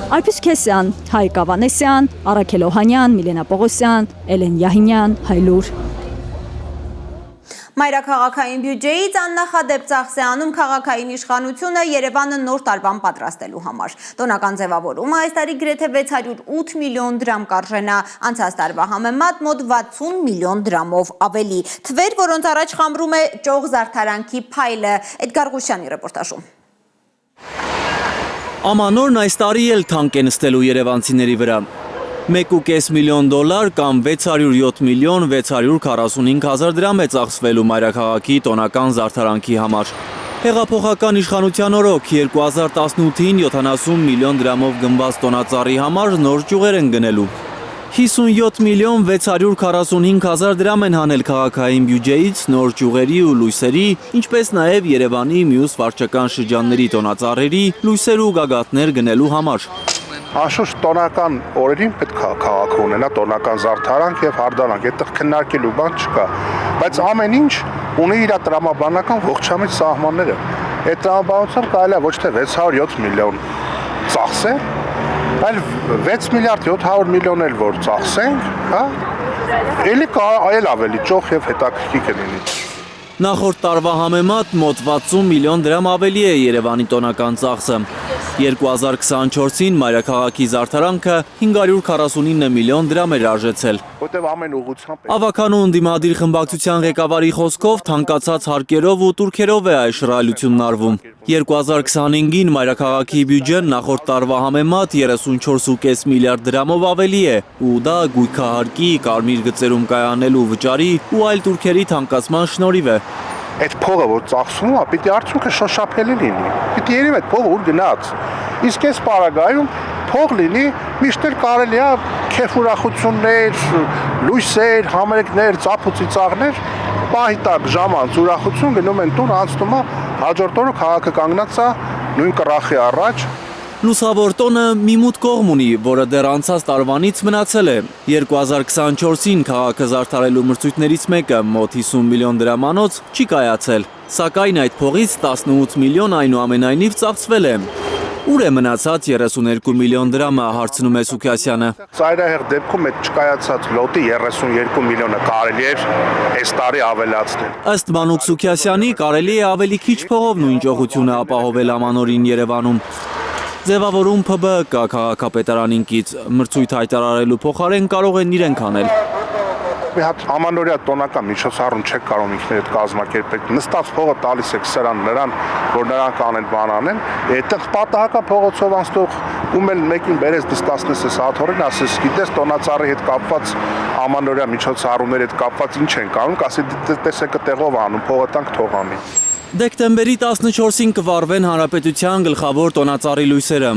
Այրպիս Քեսյան, Հայկ Ավանեսյան, Արաքել Օհանյան, Միլենա Պողոսյան, Էլեն Յահինյան, Հայլուր։ Մայրաքաղաքային բյուջեից աննախադեպ ծախս է անում քաղաքային իշխանությունը Երևանը նոր տարվան պատրաստելու համար։ Տոնական ձևավորումը այս տարի գրեթե 608 միլիոն դրամ կարժենա, անցած տարվա համեմատ մոտ 60 միլիոն դրամով ավելի։ Թվեր, որոնց առաջ խամրում է ճոխ զարդարանքի փայլը։ Էդգար Ղուշյանի ռեպորտաժում։ Ամանորն այս տարի էլ թանկ է նստելու երևանցիների վրա։ 1.5 միլիոն դոլար կամ 607 միլիոն 645 հազար դրամ է ծախսվելու մայրաքաղաքի տոնական զարդարանքի համար։ Հեղափոխական իշխանության օրոք 2018-ին 70 միլիոն դրամով գնված տոնածառի համար նոր ճյուղեր են գնելու։ 57 միլիոն 645 հազար դրամ են հանել քաղաքային բյուջեից նոր ճյուղերի ու լույսերի, ինչպես նաև Երևանի մյուս վարչական շրջանների տոնածառերի լույսեր ու գագաթներ գնելու համար։ Անշուշտ տոնական օրերին պետք է քաղաքը ունենա տոնական զարդարանք եւ հարդարանք, այդտեղ քննարկելու բան չկա, բայց ամեն ինչ ունի իր տրամաբանական ողջամիտ սահմանները։ Այդ տրամաբանությամբ կարելի է ոչ թե 607 միլիոն ծախսել, այլ 6 միլիարդ 700 միլիոն էլ որ ծախսենք, հա, էլի այլ ավելի ճոխ եւ հետաքրքիր կլինի։ Նախորդ տարվա համեմատ մոտ 60 միլիոն դրամ ավելի է Երևանի տոնական ծախսը։ 2024-ին մայրաքաղաքի զարդարանքը 549 միլիոն դրամ էր արժեցել։ Որտեւ ամեն ուղղությամբ Ավականու ընդդիմադիր խմբակցության ղեկավարի խոսքով թանկացած հարկերով ու տուրքերով է այս շռայլությունն արվում։ 2025-ին մայրաքաղաքի բյուջեն նախորդ տարվա համեմատ 34.5 միլիարդ դրամով ավելի է, ու դա գույքահարկի, կարմիր գծերում կայանելու վճարի ու այլ տուրքերի թանկացման շնորհիվ է։ Այդ փողը որ ծախսվում է, պիտի արդյունքը շոշափելի լինի։ Պիտի երևի այդ փողը ուր գնաց։ Իսկ այս պարագայում փող լինի, միշտ էլ կարելի է քեֆ ուրախություններ, լույսեր, համերգներ, ծափուցիծաղներ, պահի տակ ժամանց ուրախություն գնում են տուն, անցնում է հաջորդ օրը քաղաքը կանգնած է նույն կռախի առաջ։ Լուսավոր տոնը մի մութ կողմ ունի, որը դեռ անցած տարվանից մնացել է։ 2024-ին քաղաքը զարդարելու մրցույթներից մեկը մոտ 50 միլիոն դրամանոց չի կայացել, սակայն այդ փողից 18 միլիոն այնուամենայնիվ ծախսվել է։ Ուր է մնացած 32 միլիոն դրամը, հարցնում է Սուքիասյանը։ Ծայրահեղ դեպքում այդ չկայացած լոտի 32 միլիոնը կարելի էր այս տարի ավելացնել։ Ըստ Մանուկ Սուքիասյանի կարելի է ավելի քիչ փողով նույն ճոխությունը ապահովել Ամանորին Երևանում։ Ձևավորում ՓԲ կա քաղաքապետարանին կից, մրցույթ հայտարարելու փոխարեն կարող են իրենք անել։ Մի հատ ամանորյա տոնական միջոցառում չեք կարող ինքներդ կազմակերպել։ Նստած փողը տալիս եք սրան նրան, որ նրանք անեն բան անեն, այդտեղ պատահական փողոցով անցնող ում էլ մեկին բերես դստացնես այս աթոռին, ասես գիտես տոնածառի հետ կապված ամանորյա միջոցառումների հետ կապված ինչ են կանում, կասի տեսեք տեղով անում, փողը տանք թող անի։ Դեկտեմբերի 14-ին կվարվեն Հանրապետության գլխավոր տոնածառի լույսերը։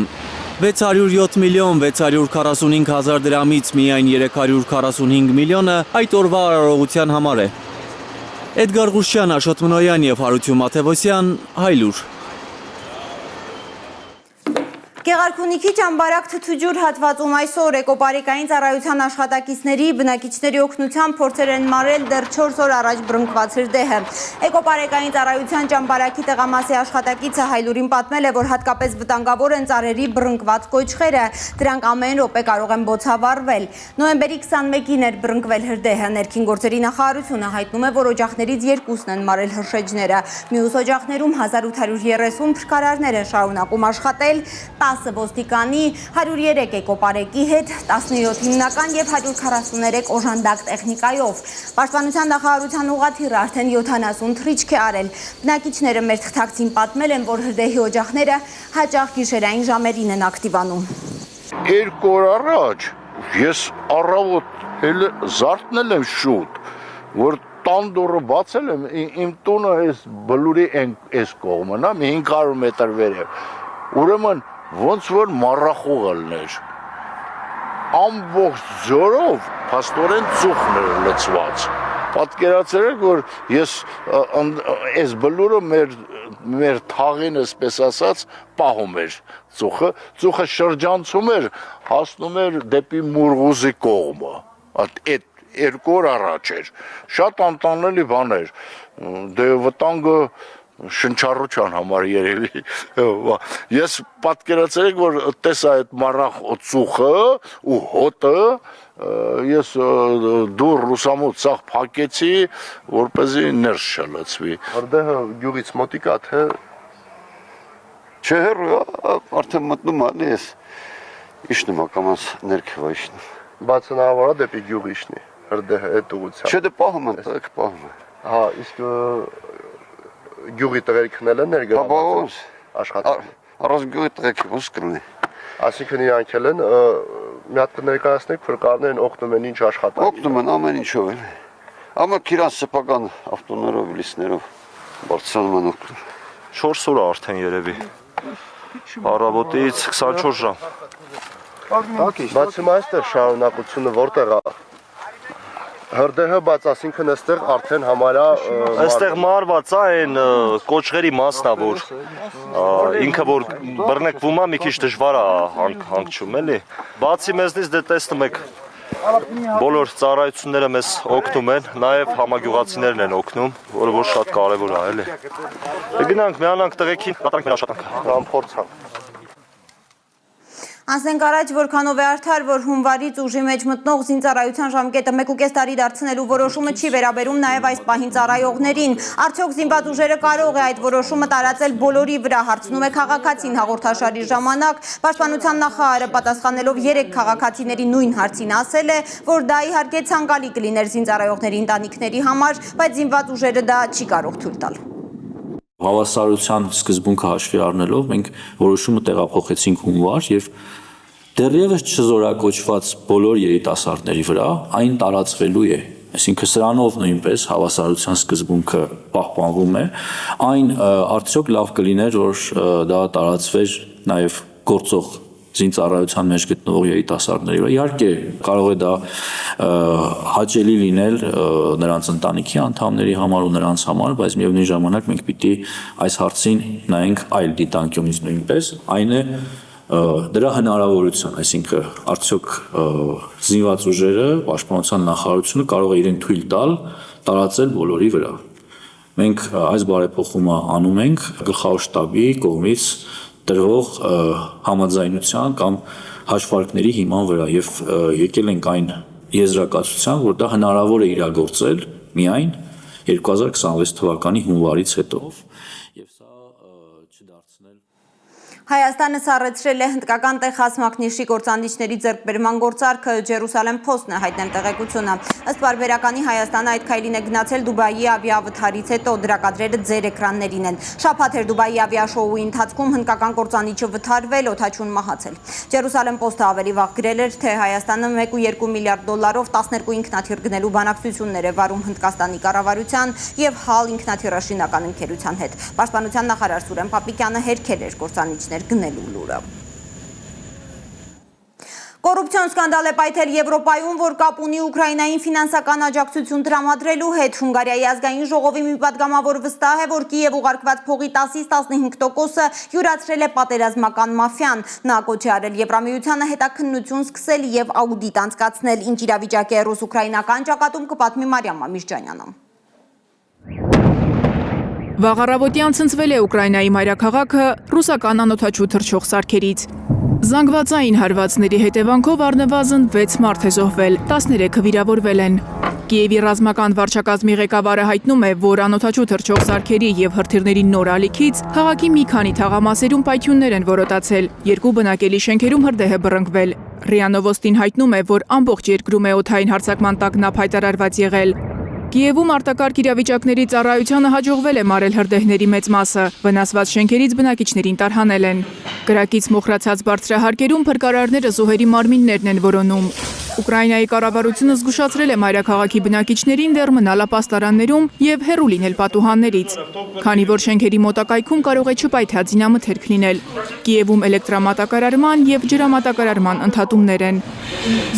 607 միլիոն 645 հազար դրամից միայն 345 միլիոնը այդ օրվա արարողության համար է։ Էդգար Ղուշյան, Աշոտ Մնոյան և Հարություն Մաթևոսյան, Հայլուր։ Գեղարքունիքի ճամբարակ թթուջուր հատվածում այսօր էկոպարիկային ծառայության աշխատակիցների բնակիչների օգնությամբ փորձեր են մարել դեռ 4 օր առաջ բռնկված հրդեհը։ Էկոպարիկային ծառայության ճամբարակի տեղամասի աշխատակիցը Հայլուրին պատմել է, որ հատկապես վտանգավոր են ծառերի բռնկված կոճղերը, դրանք ամեն րոպե կարող են բոցավառվել։ Նոյեմբերի 21-ին էր բռնկվել հրդեհը, ներքին գործերի նախարարությունը հայտնում է, որ օջախներից 2-ն են մարել հրշեջները։ Մյուս օջախներում 1830 փրկարարներ են շարունակում աշխատել, 10 ոստիկանի, 103 էկոպարեկի հետ, 17 հիմնական և 143 օժանդակ տեխնիկայով։ Պաշտպանության նախարարության ուղղաթիռը արդեն 70 թռիչք է արել։ Բնակիչները մեր թղթակցին պատմել են, որ հրդեհի օջախները հաճախ գիշերային ժամերին են ակտիվանում։ 2 օր առաջ ես առավոտ էլ զարթնել եմ շուտ, որ տան դուռը բացել եմ, իմ տունը այս բլուրի այս կողմն է, 500 մետր վերև։ Ուրեմն ոնց որ մառախուղ ելներ, ամբողջ ձորով փաստորեն ծուխն էր լցված։ Պատկերացրեք, որ ես այս բլուրը մեր թաղին, այսպես ասած, պահում էր ծուխը շրջանցում էր, հասնում էր դեպի Մուրղուզի կողմը, այդ 2 օր առաջ էր, շատ անտանելի բան էր, դե վտանգը շնչառության համար երևի։ Ես պատկերացրեք, որ տեսա այդ մառախ ծուխը ու հոտը, ես դուր լուսամուտ սաղ փակեցի, որպեսզի ներս չլցվի։ Հրդեհը գյուղից մոտիկ է, թե չէ հեռու, արդեն մտնում է, ես իջնում կամաց ներքև իջնում։ Բայց հնարավոր է դեպի գյուղ իջնի, հրդեհը այդ ուղղությամբ։ Չէ, դե պահում են, պահում են։ Հա, իսկ գյուղի տղերքն էլ են ներգրաված աշխատում։ Առանց տղեկ ոնց կլինի։ Այսինքն իրանք էլ են մի հատ կներկայացնեք փրկարներն օգնում են ինչ աշխատանք։ Օգնում են ամեն ինչով են։ Ամոք իրանց սեփական ավտոներով, լիսներով բարձրանում են օգնում։ 4 օր արդեն երևի։ Առավոտից 24 ժամ։ Բայց հիմա այստեղ շարունակությունը որտեղ է։ Հրդեհը բաց, ասինքն այստեղ արդեն համարյա Այստեղ մարված է այն կոճղերի մասն է, որ ինքը որ բռնկվում է, մի քիչ դժվար է հանգչում, էլի։ Բացի մեզնից դե տեսնում եք բոլոր ծառայությունները մեզ օգնում են, նաև համագյուղացիներն են օգնում, որը որ շատ կարևոր է, էլի։ Գնանք, միանանք տղեկին, կատարենք մեր աշխատանքը։ Համփորձանք։ Անցնենք առաջ, որքանով է արդար, որ հունվարից ուժի մեջ մտնող զինծառայության ժամկետը 1.5 տարի դարձնելու որոշումը չի վերաբերում նաև այս պահին ծառայողներին։ Արդյոք զինված ուժերը կարող է այդ որոշումը տարածել բոլորի վրա, հարցնում է քաղաքացին հաղորդաշարի ժամանակ։ Պաշտպանության նախարարը պատասխանելով 3 քաղաքացիների նույն հարցին ասել է, որ դա իհարկե ցանկալի կլիներ զինծառայողների ընտանիքների համար, բայց զինված ուժերը դա չի կարող թույլ տալ։ Հավասարության սկզբունքը հաշվի առնելով մենք որոշումը տեղափոխեցինք հունվար եւ դեռևս չզորակոչված բոլոր երիտասարդների վրա այն տարածվելու է, այսինքն սրանով նույնպես հավասարության սկզբունքը պահպանվում է, այն արդյոք լավ կլիներ, որ դա տարածվեր նաեւ գործող զինծառայության մեջ գտնվող երիտասարդների վրա։ Իհարկե կարող է դա հաճելի լինել նրանց ընտանիքի անդամների համար ու նրանց համար, բայց միևնույն ժամանակ մենք պիտի այս հարցին նայենք այլ դիտանկյունից նույնպես, այն է դրա հնարավորություն, այսինքն արդյոք զինված ուժերը, պաշտպանության նախարարությունը կարող է իրեն թույլ տալ տարածել բոլորի վրա։ Մենք այս բարեփոխումը անում ենք գլխավոր շտաբի կողմից տրվող համաձայնության կամ հաշվարկների հիման վրա եւ եկել ենք այն եզրակացության, որ դա հնարավոր է իրագործել միայն 2026 թվականի հունվարից հետո։ Հայաստանը սառեցրել է հնդկական Տեխաս մակնիշի գործանդիչների ձեռքբերման գործարքը, Ջերուսալեմ Փոստն է հայտնել տեղեկությունը։ Ըստ պարբերականի Հայաստանը այդ քայլին է գնացել Դուբայի ավիավթարից հետո, դրա կադրերը ձեր էկրաններին են։ Շաբաթ էր Դուբայի ավիաշոուի ընթացքում հնդկական գործանդիչը վթարվել, օդաչուն մահացել։ Ջերուսալեմ Փոստը ավելի վաղ գրել էր, թե Հայաստանը 1.2 միլիարդ դոլարով 12 ինքնաթիռ գնելու բանակցություններ է վարում Հնդկաստանի կառավարության եւ ՀԱԼ ինքնաթիռաշինական ընկերության հետ։ Պաշտպանության նախարար Սուրեն Պապիկյանը հերքել էր գործանիչներ գնելու լուրը։ Կոռուպցիոն սկանդալ է պայթել Եվրոպայում, որ կապ ունի Ուկրաինային ֆինանսական աջակցություն տրամադրելու հետ։ Հունգարիայի ազգային ժողովի մի պատգամավոր վստահ է, որ Կիև ուղարկված փողի 10-ից 15%-ը յուրացրել է պատերազմական մաֆիան։ Նա կոչ է արել Եվրամիությանը հետաքննություն սկսել եւ աուդիտ անցկացնել։ Ինչ իրավիճակ է ռուս-ուկրաինական ճակատում, կպատմի Մարիամ Մամիրճանյանը։ Վաղ առավոտյան ցնցվել է Ուկրաինայի մայրաքաղաքը ռուսական անօդաչու թռչող սարքերից։ Զանգվածային հարվածների հետևանքով առնվազն 6 մարդ է զոհվել, 13-ը վիրավորվել են։ Կիևի ռազմական վարչակազմի ղեկավարը հայտնում է, որ անօդաչու թռչող սարքերի եւ հրթիռների նոր ալիքից քաղաքի մի քանի թաղամասերում պայթյուններ են որոտացել, 2 բնակելի շենքերում հրդեհ է բռնկվել։ ՌԻԱ Նովոստին հայտնում է, որ ամբողջ երկրում է օդային հարձակման տագնապ հայտարարված եղել։ Կիևում արտակարգ իրավիճակների ծառայությանը հաջողվել է մարել հրդեհների մեծ մասը, վնասված շենքերից բնակիչներին տարհանել են։ Կրակից մոխրացած բարձրահարկերում փրկարարները զոհերի մարմիններն են որոնում։ Ուկրաինայի կառավարությունը զգուշացրել է մայրաքաղաքի բնակիչներին դեռ մնալ ապաստարաններում եւ հեռու լինել պատուհաններից, քանի որ շենքերի մոտակայքում կարող է չպայթյա զինամթերք լինել։ Կիևում էլեկտրամատակարարման եւ ջրամատակարարման ընդհատումներ են։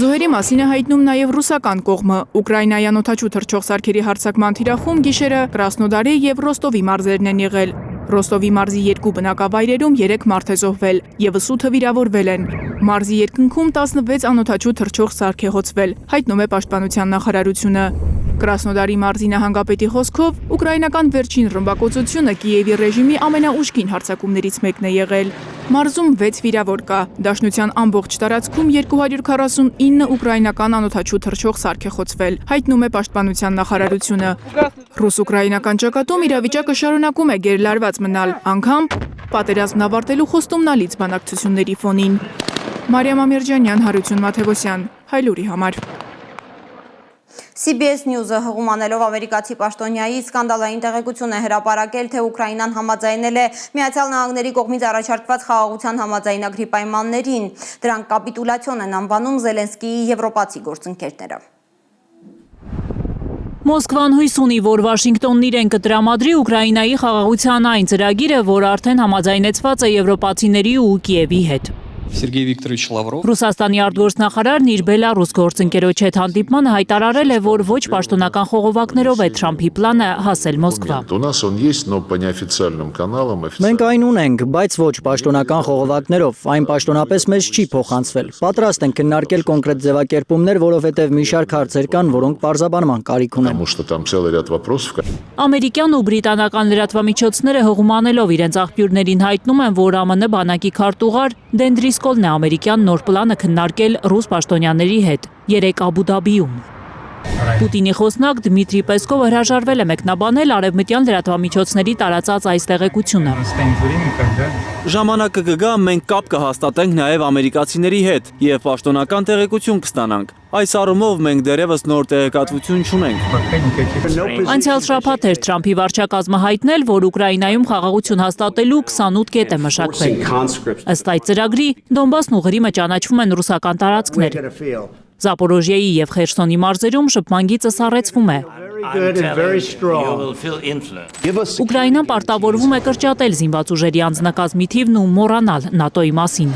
Զոհերի մասին է հայտնում նաեւ ռուսական կողմը։ Ուկրաինայի անօդաչու թռչող սարքերի հարձակման թիրախում գիշերը Կրասնոդարի եւ Ռոստովի մարզերն են եղել։ Ռոստովի մարզի 2 բնակավայրերում 3 մարդ է զոհվել, եւս 8-ը վիրավորվել են։ Մարզի երկնքում 16 անօդաչու թռչող սարք է հոցվել, հայտնում է Պաշտպանության նախարարությունը։ Կրասնոդարի մարզի նահանգապետի խոսքով ուկրաինական վերջին ռմբակոծությունը Կիևի ռեժիմի ամենաուժգին հարձակումներից մեկն է եղել։ Մարզում 6 վիրավոր կա։ Դաշնության ամբողջ տարածքում 249 ուկրաինական անօդաչու թռչող սարք է խոցվել, հայտնում է Պաշտպանության նախարարությունը։ Ռուս-ուկրաինական ճակատում իրավիճակը շարունակում է գերլարված մնալ, անգամ պատերազմն ավարտելու խոստումնալից բանակցությունների ֆոնին։ Մարիամ Ամիրջանյան, Հարություն Մաթևոսյան, Հայլուրի համար։ CBS News-ը հղումանելով ամերիկացի պաշտոնյայի սկանդալային տեղեկություն է հրապարակել, թե Ուկրաինան համաձայնել է Միացյալ Նահանգների կողմից առաջարկված խաղաղության համաձայնագրի պայմաններին։ Դրանք կապիտուլյացիոն են անվանում Զելենսկիի եվրոպացի գործընկերները։ Մոսկվան հույս ունի, որ Վաշինգտոնն իրեն կտրամադրի Ուկրաինայի խաղաղության այն ծրագիրը, որ արդեն համաձայնեցված է եվրոպացիների ու Կիևի հետ։ Սերգեյ Վիկտորովիչ Լավրով Ռուսաստանի արտգործնախարարն իր Բելարուս գործընկերոջ հետ հանդիպմանը հայտարարել է, որ ոչ պաշտոնական խողովակներով է Թրամփի պլանը հասել Մոսկվա։ Մենք այն ունենք, բայց ոչ պաշտոնական խողովակներով, այն պաշտոնապես մեզ չի փոխանցվել։ Պատրաստ ենք քննարկել կոնկրետ ձևակերպումներ, որովհետև մի շարք հարցեր կան, որոնք պարզաբանման կարիք ունեն։ Ամերիկյան ու բրիտանական լրատվամիջոցները հղումանելով իրենց աղբյուրներին հայտնում են, որ ԱՄՆ բանակի քարտուղար Դեն Դրիսկոլն է ամերիկյան նոր պլանը քննարկել ռուս պաշտոնյաների հետ 3 Աբու Դաբիում։ Պուտինի խոսնակ Դմիտրի Պեսկովը հրաժարվել է մեկնաբանել արևմտյան լրատվամիջոցների տարածած այս տեղեկությունը։ Ժամանակը կգա, մենք կապ կհաստատենք նաև ամերիկացիների հետ եւ պաշտոնական տեղեկություն կստանանք։ Այս առումով մենք դեռևս նոր տեղեկատվություն չունենք։ Անցյալ շաբաթ էր Թրամփի վարչակազմը հայտնել, որ Ուկրաինայում խաղաղություն հաստատելու 28 կետ է մշակվել։ Ըստ այդ ծրագրի Դոնբասն ու Ղրիմը ճանաչվում են ռուսական տարածքներ։ Զապորոժիայի եւ Խերսոնի մարզերում շփման գիծը սառեցվում է։ Ուկրաինան պարտավորվում է կրճատել զինված ուժերի անձնակազմի թիվն ու մոռանալ ՆԱՏՕ-ի մասին։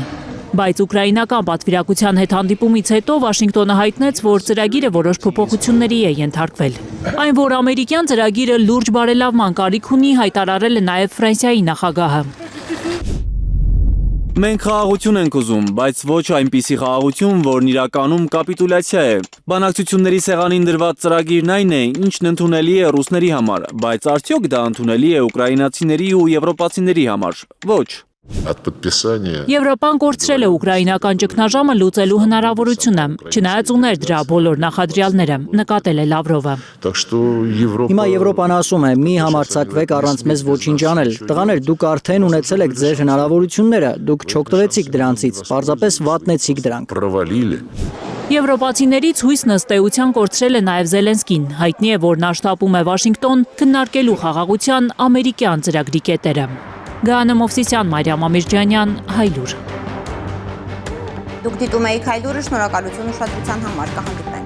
Բայց ուկրաինական պատվիրակության հետ հանդիպումից հետո Վաշինգտոնը հայտնեց, որ ծրագիրը որոշ փոփոխությունների է ենթարկվել։ Այն, որ ամերիկյան ծրագիրը լուրջ բարելավման կարիք ունի, հայտարարել է նաև Ֆրանսիայի նախագահը։ Մենք խաղաղություն ենք ուզում, բայց ոչ այնպիսի խաղաղություն, որն իրականում կապիտուլյացիա է։ Բանակցությունների սեղանին դրված ծրագիրն այն է, ինչն ընդունելի է ռուսների համար, բայց արդյոք դա ընդունելի է ուկրաինացիների ու եվրոպացիների համար։ Ոչ։ Եվրոպան կորցրել է ուկրաինական ճգնաժամը լուծելու հնարավորությունը, չնայած ուներ դրա բոլոր նախադրյալները, նկատել է Լավրովը։ Հիմա Եվրոպան ասում է՝ մի համարձակվեք առանց մեզ ոչինչ անել։ Տղաներ, դուք արդեն ունեցել եք ձեր հնարավորությունները, դուք չօգտվեցիք դրանցից, պարզապես վատնեցիք դրանք։ Եվրոպացիներից հույսն ըստ էության կորցրել է նաև Զելենսկին, հայտնի է, որ նա շտապում է Վաշինգտոն քննարկելու խաղաղության ամերիկյան ծրագրի կետերը։ Գայանե Մովսիսյան, Մարիամ Ամիրջանյան, Հայլուր։ Դուք դիտում եք Հայլուրը, շնորհակալություն ուշադրության համար, կհանդիպենք։